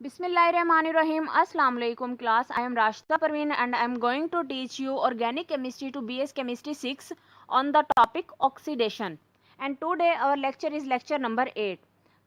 Bismillahirrahmanirrahim. Assalamu alaikum class. I am Rashida Parveen and I am going to teach you organic chemistry to BS Chemistry 6 on the topic oxidation. And today our lecture is lecture number 8.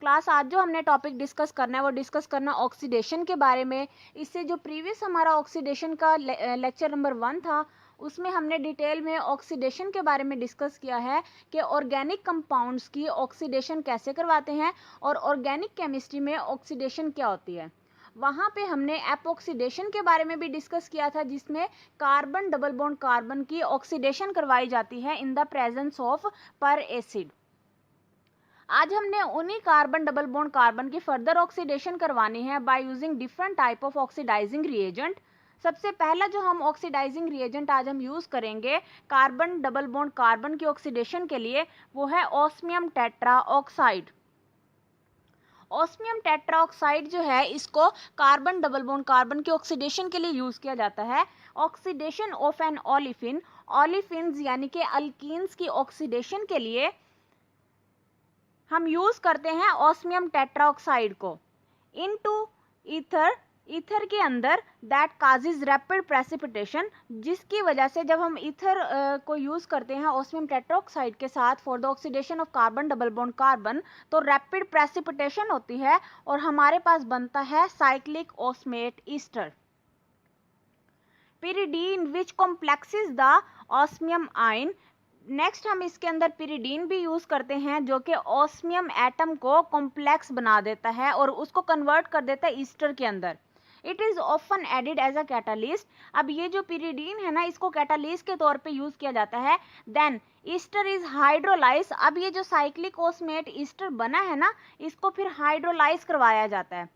Class आज जो हमने topic discuss करना है वो discuss करना oxidation के बारे में। इससे जो प्रीवियस हमारा ऑक्सीडेशन का लेक्चर नंबर 1 था उसमें हमने डिटेल में ऑक्सीडेशन के बारे में डिस्कस किया है कि ऑर्गेनिक कंपाउंड्स की ऑक्सीडेशन कैसे करवाते हैं और ऑर्गेनिक केमिस्ट्री में ऑक्सीडेशन क्या होती है। वहाँ पे हमने एपॉक्सीडेशन के बारे में भी डिस्कस किया था जिसमें कार्बन डबल बॉन्ड कार्बन की ऑक्सीडेशन करवाई जाती है in the presence of per acid. आज हमने उन्हीं कार्बन डबल बॉन्ड कार्बन की फर्दर ऑक्सीडेशन करवानी है by using different type of oxidizing reagent. सबसे पहला जो हम ऑक्सीडाइजिंग रिएजेंट आज हम यूज करेंगे कार्बन डबल बॉन्ड कार्बन की ऑक्सीडेशन के लिए वो है osmium tetra oxide. Osmium tetra oxide जो है इसको कार्बन डबल बॉन्ड कार्बन की ऑक्सीडेशन के लिए यूज किया जाता है। Oxidation of an olefin, olefins यानी कि अल्कीन्स की ऑक्सीडेशन के लिए हम यूज करते हैं ऑस्मियम टेट्रा ऑक्साइड को इनटू ईथर, ईथर के अंदर दैट काजेज रैपिड प्रेसिपिटेशन, जिसकी वजह से जब हम ईथर को यूज करते हैं ऑस्मियम टेट्राऑक्साइड के साथ for the oxidation of carbon double bond carbon तो रैपिड प्रेसिपिटेशन होती है और हमारे पास बनता है cyclic osmate ester. pyridine which complexes the osmium ion। Next हम इसके अंदर pyridine भी यूज करते हैं जो कि ऑस्मियम एटम को कॉम्प्लेक्स बना देता है और उसको कन्वर्ट कर देता है ईस्टर के अंदर। It is often added as a catalyst. अब ये जो pyridine है ना इसको कैटालिस्ट के तौर पे यूज किया जाता है। Then ester is hydrolyse. अब ये जो साइक्लिक ऑस्मेट ईस्टर बना है ना इसको फिर हाइड्रोलाइज करवाया जाता है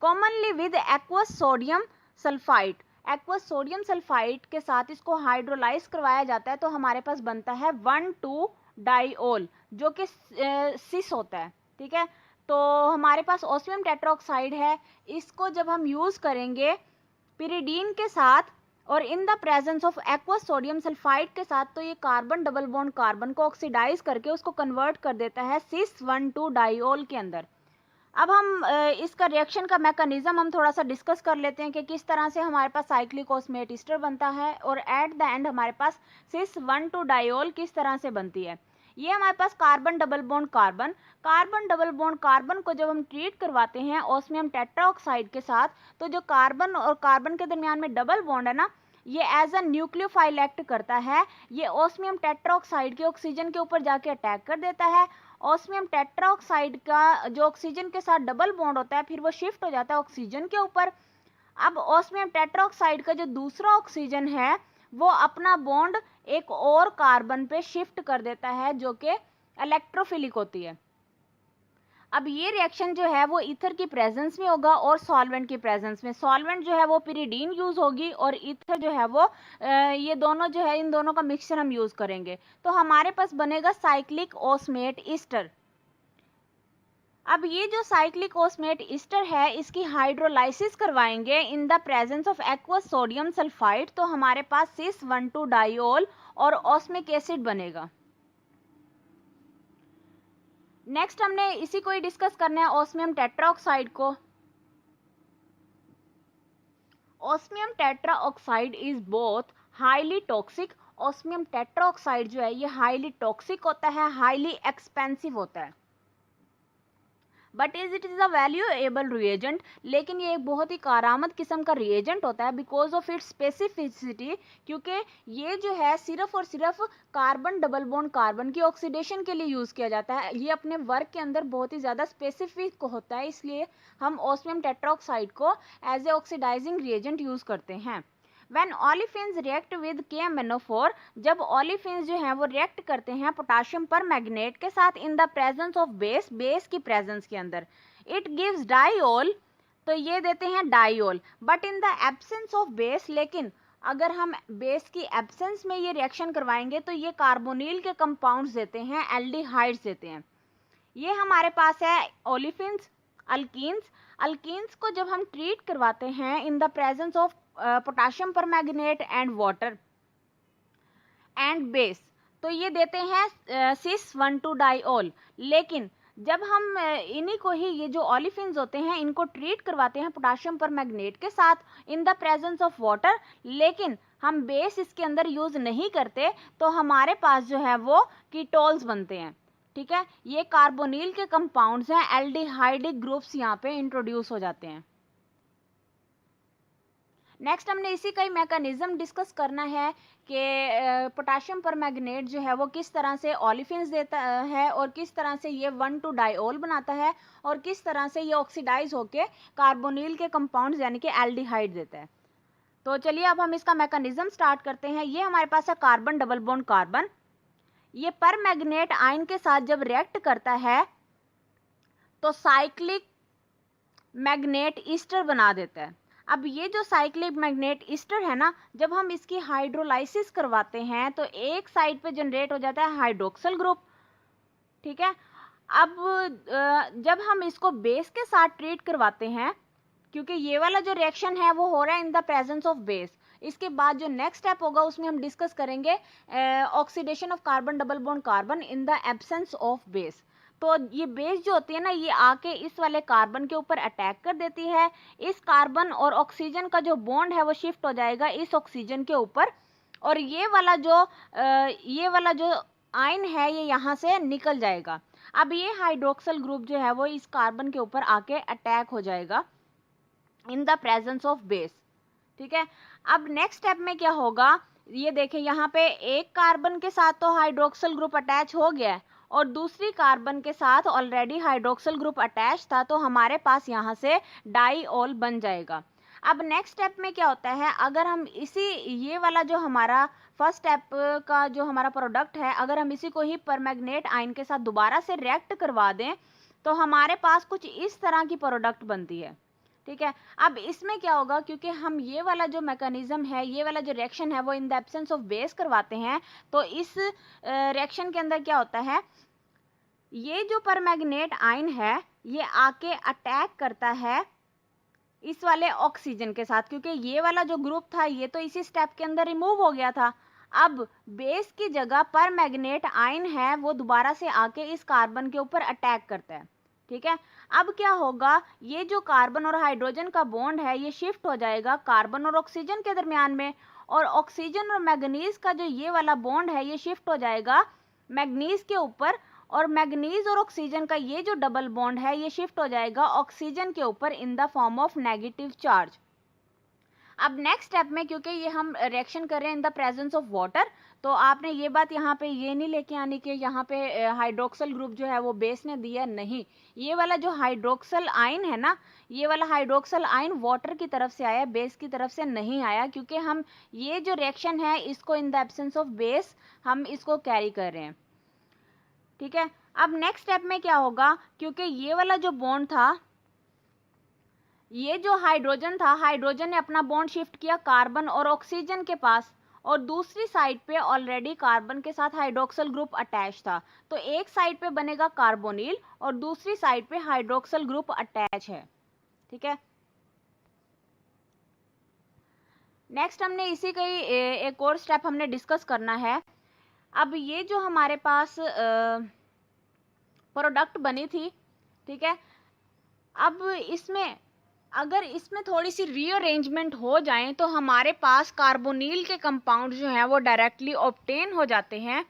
commonly with aqueous sodium sulphide. Aqueous sodium sulphide के साथ इसको हाइड्रोलाइज करवाया जाता है तो हमारे पास बनता है 1,2 डाइओल जो कि सिस होता है। ठीक है, तो हमारे पास ऑस्मियम टेट्राऑक्साइड है, इसको जब हम यूज करेंगे pyridine के साथ और in the presence of aqueous sodium sulphide के साथ तो ये कार्बन डबल बॉन्ड कार्बन को ऑक्सीडाइज करके उसको कन्वर्ट कर देता है सिस 1,2 डाइओल के अंदर। अब हम इसका रिएक्शन का मैकेनिज्म हम थोड़ा सा डिस्कस कर लेते हैं कि किस तरह से हमारे पास साइक्लिक ऑस्मेट ईस्टर बनता है और एट द एंड हमारे पास सिस 1,2 डाइओल किस तरह से बनती है। ये हमारे पास carbon double bond carbon, carbon double bond carbon को जब हम ट्रीट करवाते हैं ऑस्मियम टेट्राऑक्साइड के साथ तो जो कार्बन और कार्बन के दरमियान में डबल बॉन्ड है ना ये एज अ न्यूक्लियोफाइल एक्ट करता है। ये ऑस्मियम टेट्राऑक्साइड के ऑक्सीजन के ऊपर जाके अटैक कर देता है। ऑस्मियम टेट्राऑक्साइड का जो ऑक्सीजन के साथ डबल बॉन्ड होता है फिर वो शिफ्ट हो जाता है ऑक्सीजन के ऊपर। अब ऑस्मियम टेट्राऑक्साइड का जो दूसरा ऑक्सीजन है वो अपना बॉन्ड एक और कार्बन पे शिफ्ट कर देता है जो कि इलेक्ट्रोफिलिक होती है। अब ये रिएक्शन जो है वो ईथर की प्रेजेंस में होगा और सॉल्वेंट की प्रेजेंस में। सॉल्वेंट जो है वो pyridine यूज होगी और ईथर जो है वो ये दोनों जो है इन दोनों का मिक्सचर हम यूज करेंगे तो हमारे पास बनेगा साइक्लिक ऑस्मेट ईस्टर। अब ये जो साइक्लिक ऑस्मेट ईस्टर है इसकी हाइड्रोलाइसिस करवाएंगे इन the presence of aqueous sodium sulphide तो हमारे पास सिस 1,2 डाइओल और ऑस्मिक एसिड बनेगा। नेक्स्ट हमने इसी को ही डिस्कस करना है ऑस्मियम टेट्राऑक्साइड को। Osmium tetroxide is both highly toxic. Osmium tetroxide जो है ये हाईली टॉक्सिक होता है, हाईली एक्सपेंसिव होता है but is it is a valuable reagent. लेकिन ये एक बहुत ही कारामद किस्म का रिएजेंट होता है बिकॉज ऑफ इट्स स्पेसिफिसिटी, क्योंकि ये जो है सिर्फ और सिर्फ कार्बन डबल बॉन्ड कार्बन की ऑक्सीडेशन के लिए यूज किया जाता है। ये अपने वर्क के अंदर बहुत ही ज्यादा स्पेसिफिक होता है इसलिए हम ऑस्मियम टेट्राऑक्साइड को as a oxidizing reagent use करते हैं। When olefins react with KMnO4, जब olefins जो हैं वो रिएक्ट करते हैं पोटाशियम पर मैग्नेट के साथ इन the presence of base, base की प्रेजेंस के अंदर इट गिव्स डाइओल तो ये देते हैं diol but in the absence of base. लेकिन अगर हम बेस की एब्सेंस में ये रिएक्शन करवाएंगे तो ये कार्बोनिल के कंपाउंड्स देते हैं, एल्डिहाइड्स देते हैं। ये हमारे पास है ओलिफिन्स, अल्कीन्स। अल्कीन्स को जब हम ट्रीट करवाते हैं in the presence of potassium permanganate and water and base तो ये देते हैं सिस 1,2 डाइओल। लेकिन जब हम इन्हीं को ही, ये जो ओलिफिन्स होते हैं, इनको ट्रीट करवाते हैं पोटाशियम परमैंगनेट के साथ इन द प्रेजेंस ऑफ वाटर, लेकिन हम बेस इसके अंदर यूज नहीं करते, तो हमारे पास जो है वो कीटोल्स बनते हैं। ठीक है, ये कार्बोनिल के कंपाउंड्स हैं, एल्डिहाइडिक ग्रुप्स यहाँ पे इंट्रोड्यूस हो जाते हैं। नेक्स्ट हमने इसी का ही मैकेनिज्म डिस्कस करना है कि पोटाशियम परमैंगनेट जो है वो किस तरह से ओलिफिन्स देता है और किस तरह से ये 1,2 डाइओल बनाता है और किस तरह से ये ऑक्सीडाइज होके कार्बोनिल के कंपाउंड्स यानी कि एल्डिहाइड देता है। तो चलिए अब हम इसका मैकेनिज्म स्टार्ट करते हैं। ये हमारे पास है कार्बन डबल बॉन्ड कार्बन, ये परमैंगनेट आयन के साथ जब रिएक्ट करता है तो साइक्लिक मैग्नेट ईस्टर बना देता है। अब ये जो साइक्लिक मैग्नेट ईस्टर है ना, जब हम इसकी हाइड्रोलाइसिस करवाते हैं तो एक साइड पे जनरेट हो जाता है हाइड्रोक्सल ग्रुप। ठीक है, अब जब हम इसको बेस के साथ ट्रीट करवाते हैं, क्योंकि ये वाला जो रिएक्शन है वो हो रहा है in the presence of base, इसके बाद जो नेक्स्ट स्टेप होगा उसमें हम डिस्कस करेंगे oxidation of carbon double bond carbon in the absence of base. तो ये बेस जो होती है ना, ये आके इस वाले कार्बन के ऊपर अटैक कर देती है। इस कार्बन और ऑक्सीजन का जो बॉन्ड है वो शिफ्ट हो जाएगा इस ऑक्सीजन के ऊपर, और ये वाला जो आयन है ये यहाँ से निकल जाएगा। अब ये हाइड्रोक्सल ग्रुप जो है वो इस कार्बन के ऊपर आके अटैक हो जाएगा इन द प्रेजेंस ऑफ बेस। ठीक है, अब नेक्स्ट स्टेप में क्या होगा, ये देखें यहाँ पे एक कार्बन के साथ तो हाइड्रोक्सल ग्रुप अटैच हो गया है और दूसरी कार्बन के साथ ऑलरेडी हाइड्रोक्सल ग्रुप अटैच था, तो हमारे पास यहाँ से डाइओल बन जाएगा। अब नेक्स्ट स्टेप में क्या होता है, अगर हम ये वाला जो हमारा फर्स्ट स्टेप का जो हमारा प्रोडक्ट है, अगर हम इसी को ही परमैंगनेट आयन के साथ दोबारा से रिएक्ट करवा दें तो हमारे पास कुछ इस तरह की प्रोडक्ट बनती है। ठीक है, अब इसमें क्या होगा, क्योंकि हम ये वाला जो मैकेनिज्म है, ये वाला जो रिएक्शन है वो in the absence of base करवाते हैं, तो इस रिएक्शन के अंदर क्या होता है, ये जो परमैंगनेट आयन है ये आके अटैक करता है इस वाले ऑक्सीजन के साथ, क्योंकि ये वाला जो ग्रुप था ये तो इसी स्टेप के अंदर रिमूव हो गया था। अब बेस की जगह परमैंगनेट आयन है वो दोबारा से आके इस कार्बन के ऊपर अटैक करता है। ठीक है, अब क्या होगा, ये जो कार्बन और हाइड्रोजन का बॉन्ड है ये शिफ्ट हो जाएगा कार्बन और ऑक्सीजन के दरमियान में, और ऑक्सीजन और मैग्नीज का जो ये वाला बॉन्ड है ये शिफ्ट हो जाएगा मैग्नीज के ऊपर, और मैग्नीज और ऑक्सीजन का ये जो डबल बॉन्ड है ये शिफ्ट हो जाएगा ऑक्सीजन के ऊपर in the form of negative charge. अब नेक्स्ट स्टेप में, क्योंकि ये हम रिएक्शन कर रहे हैं in the presence of water, तो आपने ये बात यहाँ पे ये नहीं लेके आनी कि यहाँ पे हाइड्रोक्सल ग्रुप जो है वो बेस ने दिया, नहीं। ये वाला जो हाइड्रोक्सल आयन है ना, ये वाला हाइड्रोक्सल आयन वाटर की तरफ से आया, बेस की तरफ से नहीं आया, क्योंकि हम ये जो रिएक्शन है इसको in the absence of base हम इसको कैरी कर रहे हैं। ठीक है, अब नेक्स्ट स्टेप में क्या होगा, क्योंकि ये वाला जो बॉन्ड था, ये जो हाइड्रोजन था, हाइड्रोजन ने अपना बॉन्ड शिफ्ट किया कार्बन और ऑक्सीजन के पास, और दूसरी साइड पे ऑलरेडी कार्बन के साथ हाइड्रोक्सल ग्रुप अटैच था, तो एक साइड पे बनेगा कार्बोनिल और दूसरी साइड पे हाइड्रोक्सल ग्रुप अटैच है। ठीक है, नेक्स्ट हमने इसी का ही एक और स्टेप हमने डिस्कस करना है। अब ये जो हमारे पास प्रोडक्ट बनी थी, ठीक है, अब इसमें अगर इसमें थोड़ी सी रीअरेंजमेंट हो जाए तो हमारे पास कार्बोनिल के कंपाउंड जो हैं वो डायरेक्टली ऑब्टेन हो जाते हैं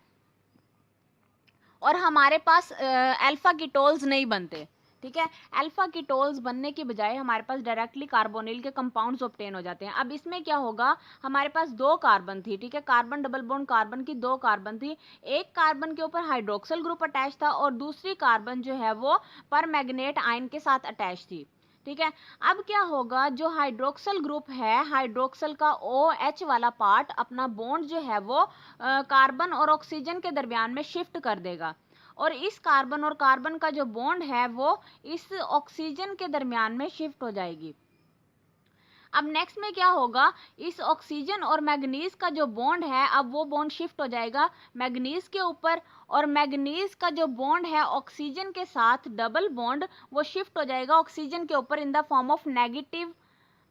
और हमारे पास अल्फा कीटोल्स नहीं बनते। ठीक है, अल्फा कीटोल्स बनने की बजाय हमारे पास डायरेक्टली कार्बोनिल के कंपाउंड्स ऑब्टेन हो जाते हैं। अब इसमें क्या होगा, हमारे पास दो कार्बन थी, ठीक है, कार्बन डबल बॉन्ड कार्बन की दो कार्बन थी, एक कार्बन के ऊपर हाइड्रोक्सल ग्रुप अटैच था और दूसरी कार्बन जो है वो परमैंगनेट आयन के साथ अटैच थी। ठीक है, अब क्या होगा, जो हाइड्रोक्सल ग्रुप है, हाइड्रोक्सल का OH वाला पार्ट अपना बॉन्ड जो है वो कार्बन और ऑक्सीजन के दरमियान में शिफ्ट कर देगा, और इस कार्बन और कार्बन का जो बॉन्ड है वो इस ऑक्सीजन के दरमियान में शिफ्ट हो जाएगी। अब नेक्स्ट में क्या होगा, इस ऑक्सीजन और मैग्नीज का जो बॉन्ड है अब वो बॉन्ड शिफ्ट हो जाएगा मैग्नीज के ऊपर, और मैग्नीज का जो बॉन्ड है ऑक्सीजन के साथ डबल बॉन्ड वो शिफ्ट हो जाएगा ऑक्सीजन के ऊपर in the form of negative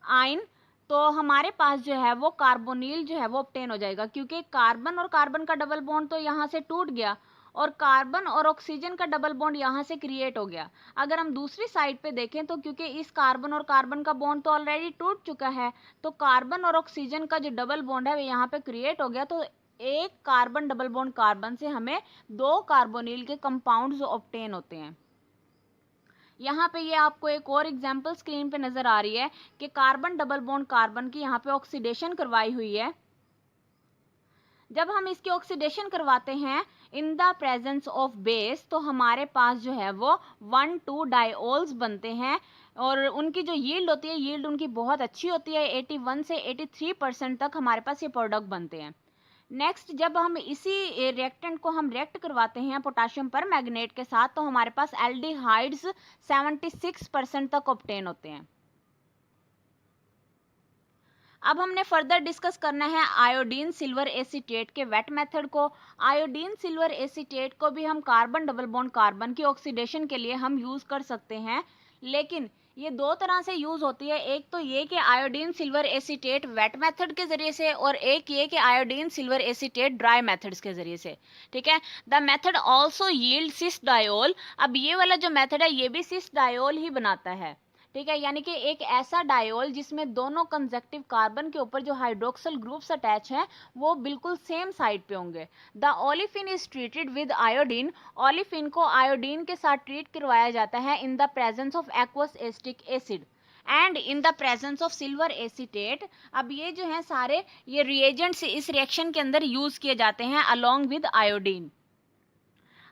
ion. तो हमारे पास जो है वो कार्बोनिल जो है वो ऑब्टेन हो जाएगा, क्योंकि कार्बन और कार्बन का डबल बॉन्ड तो यहाँ से टूट गया और कार्बन और ऑक्सीजन का डबल बॉन्ड यहाँ से क्रिएट हो गया। अगर हम दूसरी साइड पे देखें तो क्योंकि इस कार्बन और कार्बन का बॉन्ड तो ऑलरेडी टूट चुका है, तो कार्बन और ऑक्सीजन का जो डबल बॉन्ड है वो यहाँ पे क्रिएट हो गया। तो एक कार्बन डबल बॉन्ड कार्बन से हमें 2 कार्बोनिल के कंपाउंड्स ऑब्टेन होते हैं। यहाँ पे ये आपको एक और एग्जांपल स्क्रीन पे नजर आ रही है कि कार्बन डबल बॉन्ड कार्बन की यहाँ पे ऑक्सीडेशन करवाई हुई है। जब हम इसकी ऑक्सीडेशन करवाते हैं in the presence of base, तो हमारे पास जो है वो 1,2 डायोल्स बनते हैं और उनकी जो यील्ड होती है, यील्ड उनकी बहुत अच्छी होती है, 81 से 83% तक हमारे पास ये प्रोडक्ट बनते हैं। नेक्स्ट, जब हम इसी रिएक्टेंट को हम रिएक्ट करवाते हैं पोटाशियम पर मैग्नेट के साथ, तो हमारे पास एल्डिहाइड्स 76% तक ऑब्टेन होते हैं। अब हमने फर्दर डिस्कस करना है आयोडीन सिल्वर एसीटेट के वेट मेथड को। आयोडीन सिल्वर एसीटेट को भी हम कार्बन डबल बॉन्ड कार्बन की ऑक्सीडेशन के लिए हम यूज कर सकते हैं, लेकिन ये 2 तरह से यूज होती है। एक तो ये कि iodine silver acetate wet method के जरिए से, और एक ये कि iodine silver acetate dry methods के जरिए से। ठीक है, the method also yield cis diol. अब ये वाला जो मेथड है ये भी सिस डायोल ही बनाता है। ठीक है, यानी कि एक ऐसा डायोल जिसमें दोनों कंजक्टिव कार्बन के ऊपर जो हाइड्रोक्सल ग्रुप्स अटैच हैं वो बिल्कुल सेम साइड पे होंगे। The olefin is treated with iodine. Olefin को आयोडीन के साथ ट्रीट करवाया जाता है in the presence of aqueous acetic acid and in the presence of silver acetate. अब ये जो है सारे ये रिएजेंट्स इस रिएक्शन के अंदर यूज किए जाते हैं along with iodine.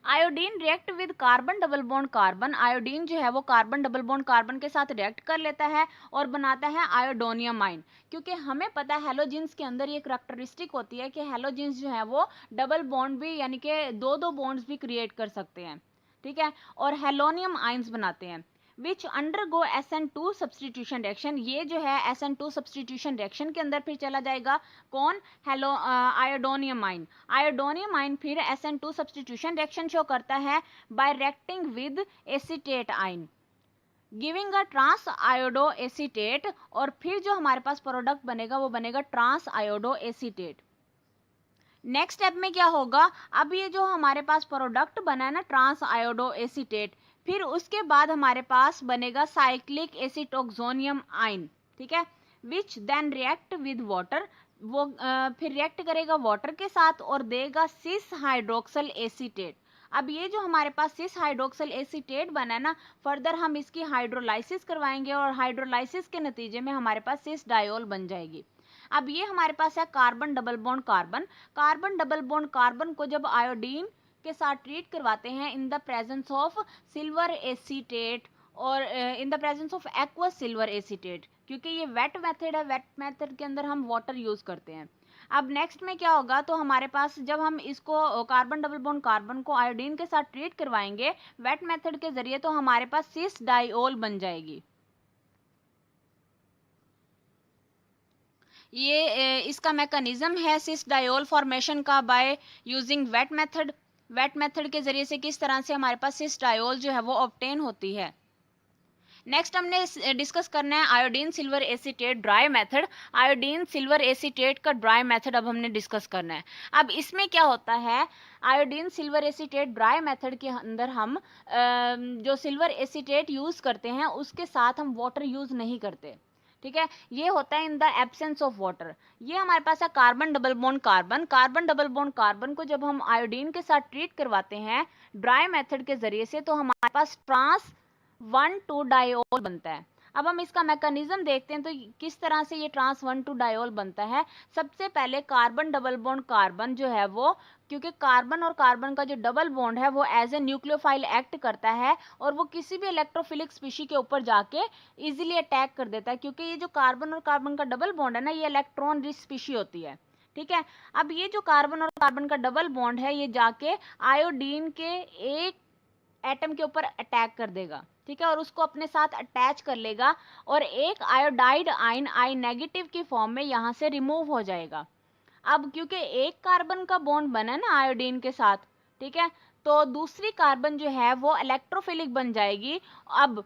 Iodine react with carbon double bond carbon. Iodine जो है वो कार्बन डबल बॉन्ड कार्बन के साथ रिएक्ट कर लेता है और बनाता है आयोडोनियम आयन। क्योंकि हमें पता है हैलोजेंस के अंदर ये करैक्टरिस्टिक होती है कि हैलोजेंस जो है वो डबल बॉन्ड भी, यानी कि 2-2 बॉन्ड्स भी क्रिएट कर सकते हैं। ठीक है, और हेलोनियम आयंस बनाते हैं विच अंडरगो SN2 सब्सटीट्यूशन रिएक्शन। ये जो है SN2 सब्सटीट्यूशन रिएक्शन के अंदर फिर चला जाएगा कौन, आयोडोनियम आयन। आयोडोनियम आयन फिर SN2 सब्सटीट्यूशन रिएक्शन शो करता है by reacting with acetate ion giving a trans iodo acetate, और फिर जो हमारे पास प्रोडक्ट बनेगा वो बनेगा trans iodo acetate. Next step में क्या होगा, अब ये जो हमारे पास प्रोडक्ट बना है ना ट्रांस आयोडो एसीटेट, फिर उसके बाद हमारे पास बनेगा साइक्लिक एसिटोक्सोनियम आयन। ठीक है, which then react with water. वो फिर रिएक्ट करेगा वाटर के साथ और देगा सिस हाइड्रोक्सल एसीटेट। अब ये जो हमारे पास सिस हाइड्रोक्सल एसीटेट बना है ना, फर्दर हम इसकी हाइड्रोलाइसिस करवाएंगे और हाइड्रोलाइसिस के नतीजे में हमारे पास सिस डायोल बन जाएगी। अब ये हमारे पास है carbon double bond carbon. Carbon double bond carbon को जब आयोडीन के साथ ट्रीट करवाते हैं in the presence of silver acetate और in the presence of aqueous silver acetate, क्योंकि ये वेट मेथड है, वेट मेथड के अंदर हम वाटर यूज करते हैं। अब नेक्स्ट में क्या होगा, तो हमारे पास जब हम इसको कार्बन डबल बॉन्ड कार्बन को आयोडीन के साथ ट्रीट करवाएंगे वेट मेथड के जरिए, तो हमारे पास सिस डायोल बन जाएगी। ये इसका मैकेनिज्म है सिस डायोल फॉर्मेशन का by using wait method. Wait method के जरिए से किस तरह से हमारे पास सिस डायोल जो है वो ऑब्टेन होती है। नेक्स्ट हमने डिस्कस करना है iodine silver acetate dry method. Iodine silver acetate का ड्राई मेथड अब हमने डिस्कस करना है। अब इसमें क्या होता है, iodine silver acetate dry method के अंदर हम जो सिल्वर एसीटेट यूज करते हैं उसके साथ हम वाटर यूज नहीं करते। ठीक है, ये होता है in the absence of water. ये हमारे पास है carbon double bond carbon. Carbon double bond carbon को जब हम आयोडीन के साथ ट्रीट करवाते हैं ड्राई मेथड के जरिए से, तो हमारे पास ट्रांस 1,2 डायोल बनता है। अब हम इसका मैकेनिज्म देखते हैं तो किस तरह से ये ट्रांस 1,2 डायोल बनता है। सबसे पहले कार्बन डबल बॉन्ड कार्बन जो है वो, क्योंकि कार्बन और कार्बन का जो डबल बॉन्ड है वो एज ए न्यूक्लियोफाइल एक्ट करता है और वो किसी भी इलेक्ट्रोफिलिक स्पीशी के ऊपर जाके इजीली अटैक कर देता है, क्योंकि ये जो कार्बन और कार्बन का डबल बॉन्ड है ना, ये इलेक्ट्रॉन रिच स्पीशी होती है। ठीक है, अब ये जो कार्बन और कार्बन का डबल बॉन्ड है ये जाके आयोडीन के एक एटम के ऊपर अटैक कर देगा। ठीक है, और उसको अपने साथ अटैच कर लेगा और एक आयोडाइड आयन आई नेगेटिव की फॉर्म में यहाँ से रिमूव हो जाएगा। अब क्योंकि एक कार्बन का बॉन्ड बना है ना आयोडीन के साथ, ठीक है, तो दूसरी कार्बन जो है वो इलेक्ट्रोफिलिक बन जाएगी। अब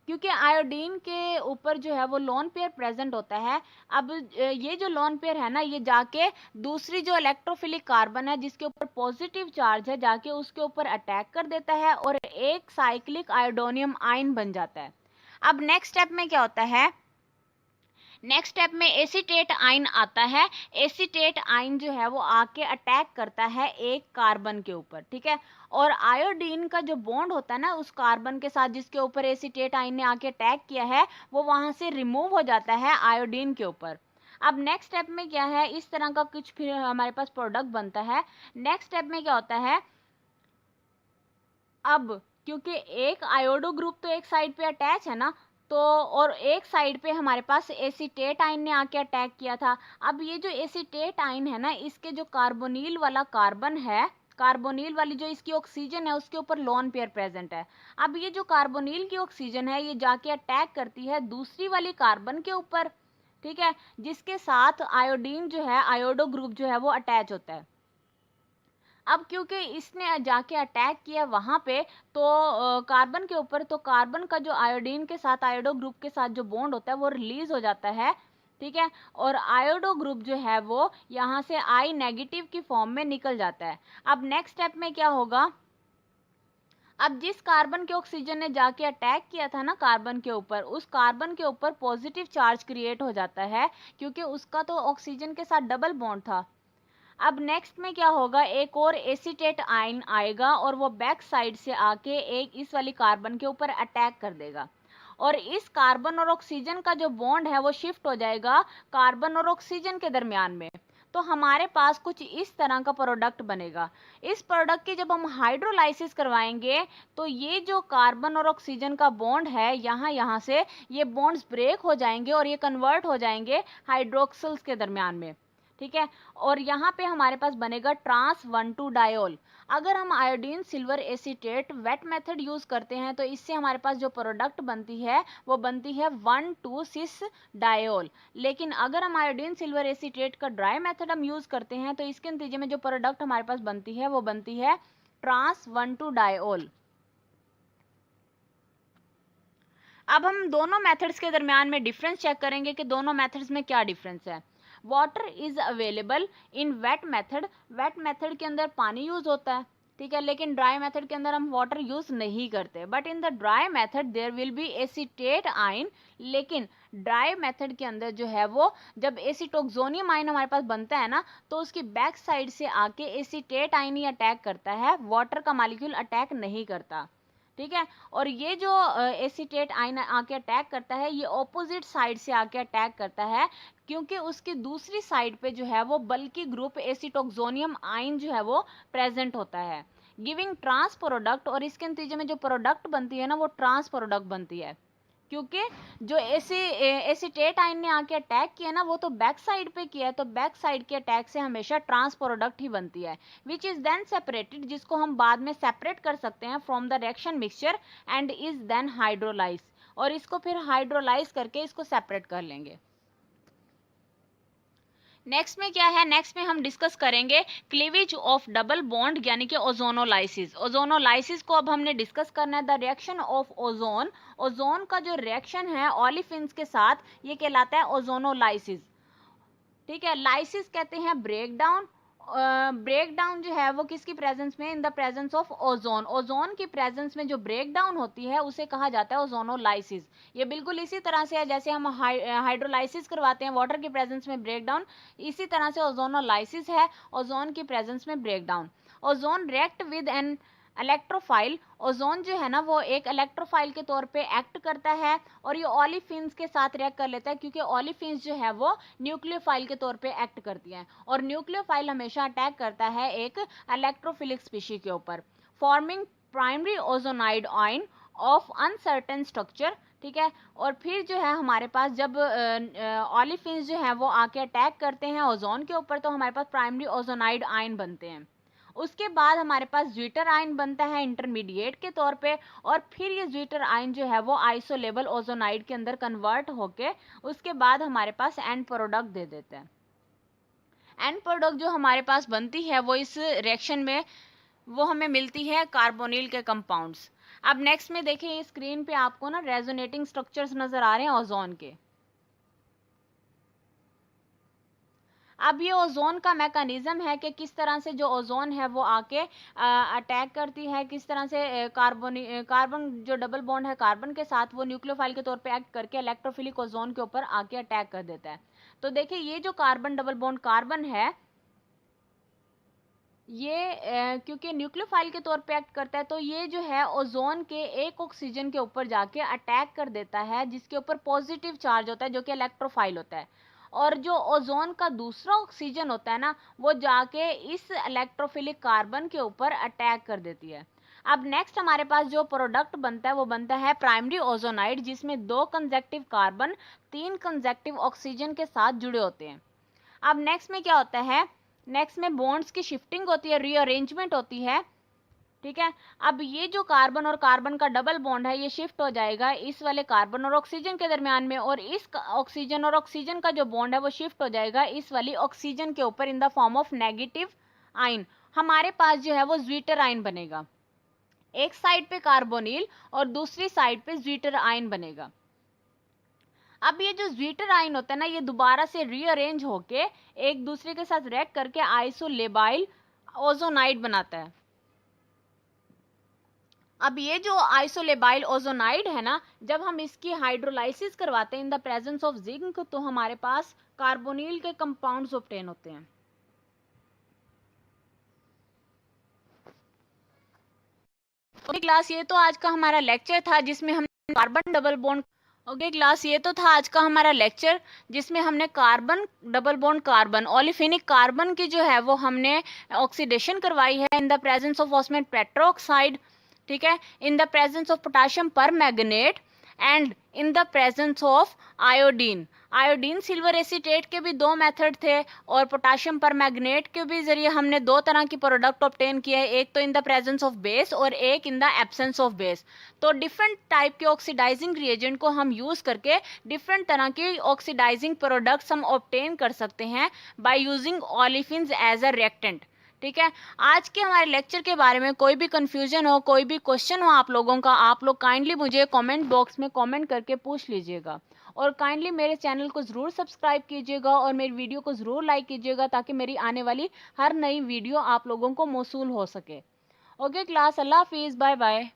क्योंकि आयोडीन के ऊपर जो है वो लोन पेयर प्रेजेंट होता है। अब ये जो लोन पेयर है ना, ये जाके दूसरी जो इलेक्ट्रोफिलिक कार्बन है जिसके ऊपर पॉजिटिव चार्ज है, जाके उसके ऊपर अटैक कर देता है और एक साइक्लिक आयोडोनियम आयन बन जाता है। अब नेक्स्ट स्टेप में क्या होता है, नेक्स्ट स्टेप में एसीटेट आयन आता है। एसीटेट आयन जो है वो आके अटैक करता है एक कार्बन के ऊपर, ठीक है। और आयोडीन का जो बॉन्ड होता है ना उस कार्बन के साथ जिसके ऊपर एसीटेट आयन ने आके अटैक किया है, वो वहां से रिमूव हो जाता है आयोडीन के ऊपर। अब नेक्स्ट स्टेप में क्या है, इस तरह का कुछ फिर हमारे पास प्रोडक्ट बनता है। नेक्स्ट स्टेप में क्या होता है, अब क्योंकि एक आयोडो ग्रुप तो एक साइड पे अटैच है ना, तो और एक साइड पे हमारे पास एसीटेट आयन ने आके अटैक किया था। अब ये जो एसीटेट आयन है ना, इसके जो कार्बोनिल वाला कार्बन है, कार्बोनिल वाली जो इसकी ऑक्सीजन है उसके ऊपर लोन पेयर प्रेजेंट है। अब ये जो कार्बोनिल की ऑक्सीजन है ये जाके अटैक करती है दूसरी वाली कार्बन के ऊपर, ठीक है, जिसके साथ आयोडीन जो है, आयोडो ग्रुप जो है वो अटैच होता है। अब क्योंकि इसने जाके अटैक किया वहां पे तो कार्बन के ऊपर, तो कार्बन का जो आयोडीन के साथ, आयोडो ग्रुप के साथ जो बॉन्ड होता है वो रिलीज हो जाता है, ठीक है। और आयोडो ग्रुप जो है वो यहाँ से आई नेगेटिव की फॉर्म में निकल जाता है। अब नेक्स्ट स्टेप में क्या होगा, अब जिस कार्बन के ऑक्सीजन ने जाके अटैक किया था ना कार्बन के ऊपर, उस कार्बन के ऊपर पॉजिटिव चार्ज क्रिएट हो जाता है क्योंकि उसका तो ऑक्सीजन के साथ डबल बॉन्ड था। अब नेक्स्ट में क्या होगा, एक और एसीटेट आयन आएगा और वो बैक साइड से आके एक इस वाली कार्बन के ऊपर अटैक कर देगा और इस कार्बन और ऑक्सीजन का जो बॉन्ड है वो शिफ्ट हो जाएगा कार्बन और ऑक्सीजन के दरमियान में। तो हमारे पास कुछ इस तरह का प्रोडक्ट बनेगा। इस प्रोडक्ट की जब हम हाइड्रोलाइसिस करवाएंगे तो ये जो कार्बन और ऑक्सीजन का बॉन्ड है, यहाँ से ये बॉन्ड्स ब्रेक हो जाएंगे और ये कन्वर्ट हो जाएंगे हाइड्रोक्सिल्स के दरमियान में, ठीक है। और यहाँ पे हमारे पास बनेगा ट्रांस 1,2 डायोल। अगर हम iodine silver acetate wet method use करते हैं तो इससे हमारे पास जो प्रोडक्ट बनती है वो बनती है 1,2,6 डायोल। लेकिन अगर हम आयोडीन सिल्वर एसीटेट का ड्राई मेथड हम यूज करते हैं तो इसके नतीजे में जो प्रोडक्ट हमारे पास बनती है वो बनती है ट्रांस 1,2 डायोल। अब हम दोनों मेथड्स के दरमियान में डिफरेंस चेक करेंगे कि दोनों मेथड्स में क्या डिफरेंस है। Water is available in wait method, wait method के अंदर पानी यूज होता है, ठीक है, लेकिन ड्राई मेथड के अंदर हम वाटर यूज नहीं करते। But in the dry method there will be acetate ion, लेकिन ड्राई मेथड के अंदर जो है वो जब एसीटोक्सोनियम आयन हमारे पास बनता है ना, तो उसकी बैक साइड से आके एसीटेट आयन ही अटैक करता है, वाटर का मॉलिक्यूल अटैक नहीं करता, ठीक है। और ये जो एसीटेट आयन आके अटैक करता है ये ऑपोजिट साइड से आके अटैक करता है क्योंकि उसकी दूसरी साइड पे जो है वो बल्कि ग्रुप एसीटोक्सोनियम आयन जो है वो प्रेजेंट होता है, गिविंग ट्रांस प्रोडक्ट। और इसके नतीजे में जो प्रोडक्ट बनती है ना वो ट्रांस प्रोडक्ट बनती है क्योंकि जो एसीटेट आयन ने आके अटैक किया ना वो तो बैक साइड पे किया है, तो बैक साइड के अटैक से हमेशा ट्रांस प्रोडक्ट ही बनती है, विच इज देन सेपरेटेड, जिसको हम बाद में सेपरेट कर सकते हैं from the reaction mixture and is then hydrolyse, और इसको फिर हाइड्रोलाइज करके इसको सेपरेट कर लेंगे। नेक्स्ट में क्या है, नेक्स्ट में हम डिस्कस करेंगे क्लीवेज ऑफ डबल बॉन्ड यानी कि ओजोनोलाइसिस। ओजोनोलाइसिस को अब हमने डिस्कस करना है। The reaction of ozone, ozone का जो रिएक्शन है ओलिफिन्स के साथ ये कहलाता है ओजोनोलाइसिस, ठीक है। लाइसिस कहते हैं ब्रेक डाउन, ब्रेक डाउन जो है वो किसकी प्रेजेंस में, इन the presence of ozone, ozone की प्रेजेंस में जो ब्रेक डाउन होती है उसे कहा जाता है ओजोनोलाइसिस। ये बिल्कुल इसी तरह से है जैसे हम हाइड्रोलाइसिस करवाते हैं वाटर की प्रेजेंस में ब्रेक डाउन, इसी तरह से ओजोनोलाइसिस है ओजोन की प्रेजेंस में break down. Ozone react with an electrophile, ozone जो है ना वो एक इलेक्ट्रोफाइल के तौर पे एक्ट करता है और ये ओलिफिन्स के साथ रिएक्ट कर लेता है क्योंकि ओलिफिन्स जो है वो न्यूक्लियोफाइल के तौर पे एक्ट करती हैं और न्यूक्लियोफाइल हमेशा अटैक करता है एक इलेक्ट्रोफिलिक स्पीशी के ऊपर, forming primary ozonide ion of uncertain structure, ठीक है। और फिर जो है हमारे पास जब ओलिफिन्स जो है वो आके अटैक करते हैं ओजोन के ऊपर तो हमारे पास प्राइमरी ओजोनाइड आयन बनते हैं। उसके बाद हमारे पास ज्विटर आयन बनता है इंटरमीडिएट के तौर पे और फिर ये ज्विटर आयन जो है वो आइसोलेबल ओजोनाइड के अंदर कन्वर्ट होके उसके बाद हमारे पास एंड प्रोडक्ट दे देते हैं। एंड प्रोडक्ट जो हमारे पास बनती है वो इस रिएक्शन में वो हमें मिलती है कार्बोनिल के कंपाउंड्स। अब नेक्स्ट में देखिए स्क्रीन पे आपको ना रेजोनेटिंग स्ट्रक्चर्स नजर आ रहे हैं ओजोन के। अब ये ओजोन का मैकेनिज्म है कि किस तरह से जो ओजोन है वो आके अटैक करती है, किस तरह से कार्बन जो डबल बॉन्ड है कार्बन के साथ वो न्यूक्लियोफाइल के तौर पे एक्ट करके इलेक्ट्रोफिलिक ओजोन के ऊपर आके अटैक कर देता है। तो देखिए ये जो कार्बन डबल बॉन्ड कार्बन है ये क्योंकि न्यूक्लियोफाइल के तौर पे एक्ट करता है तो ये जो है ओजोन के एक ऑक्सीजन के ऊपर जाके अटैक कर देता है जिसके ऊपर पॉजिटिव चार्ज होता है जो कि इलेक्ट्रोफाइल होता है, और जो ओजोन का दूसरा ऑक्सीजन होता है ना वो जाके इस इलेक्ट्रोफिलिक कार्बन के ऊपर अटैक कर देती है। अब नेक्स्ट हमारे पास जो प्रोडक्ट बनता है वो बनता है प्राइमरी ओजोनाइड, जिसमें 2 कंजेक्टिव कार्बन 3 कंजेक्टिव ऑक्सीजन के साथ जुड़े होते हैं। अब नेक्स्ट में क्या होता है, नेक्स्ट में बॉन्ड्स की शिफ्टिंग होती है, रीअरेंजमेंट होती है, ठीक है। अब ये जो कार्बन और कार्बन का डबल बॉन्ड है ये शिफ्ट हो जाएगा इस वाले कार्बन और ऑक्सीजन के दरमियान में, और इस ऑक्सीजन और ऑक्सीजन का जो बॉन्ड है वो शिफ्ट हो जाएगा इस वाली ऑक्सीजन के ऊपर in the form of negative ion. हमारे पास जो है वो ज्वीटर आयन बनेगा, एक साइड पे कार्बोनिल और दूसरी साइड पे ज्वीटर आयन बनेगा। अब ये जो ज्वीटर आयन होता है ना ये दोबारा से रीअरेंज होके एक दूसरे के साथ रिएक्ट करके आइसोलेबाइल ओजोनाइड बनाता है। अब ये जो आइसोलेबाइल ओजोनाइड है ना, जब हम इसकी हाइड्रोलाइसिस करवाते हैं in the presence of zinc तो हमारे पास कार्बोनिल के कंपाउंड्स ऑब्टेन होते हैं। ओके क्लास, ये तो आज का हमारा लेक्चर था जिसमें हम carbon double bond okay class, ये तो था आज का हमारा लेक्चर जिसमें हमने carbon double bond carbon olefinic carbon की जो है वो हमने ऑक्सीडेशन करवाई है in the presence of osmium tetroxide, ठीक है, in the presence of potassium permanganate and in the presence of iodine. Iodine silver acetate के भी 2 मेथड थे और पोटाशियम परमैंगनेट के भी जरिए हमने 2 तरह की प्रोडक्ट ऑब्टेन किए हैं, एक तो इन द प्रेजेंस ऑफ बेस और एक in the absence of base. तो डिफरेंट टाइप के ऑक्सीडाइजिंग रिएजेंट को हम यूज करके डिफरेंट तरह की ऑक्सीडाइजिंग प्रोडक्ट्स हम ऑब्टेन कर सकते हैं by using olefins as a reactant, ठीक है। आज के हमारे लेक्चर के बारे में कोई भी कंफ्यूजन हो, कोई भी क्वेश्चन हो आप लोगों का, आप लोग काइंडली मुझे कमेंट बॉक्स में कमेंट करके पूछ लीजिएगा, और काइंडली मेरे चैनल को ज़रूर सब्सक्राइब कीजिएगा और मेरी वीडियो को ज़रूर लाइक कीजिएगा ताकि मेरी आने वाली हर नई वीडियो आप लोगों को मौसूल हो सके। ओके क्लास, अल्लाह हाफिज़, बाय बाय।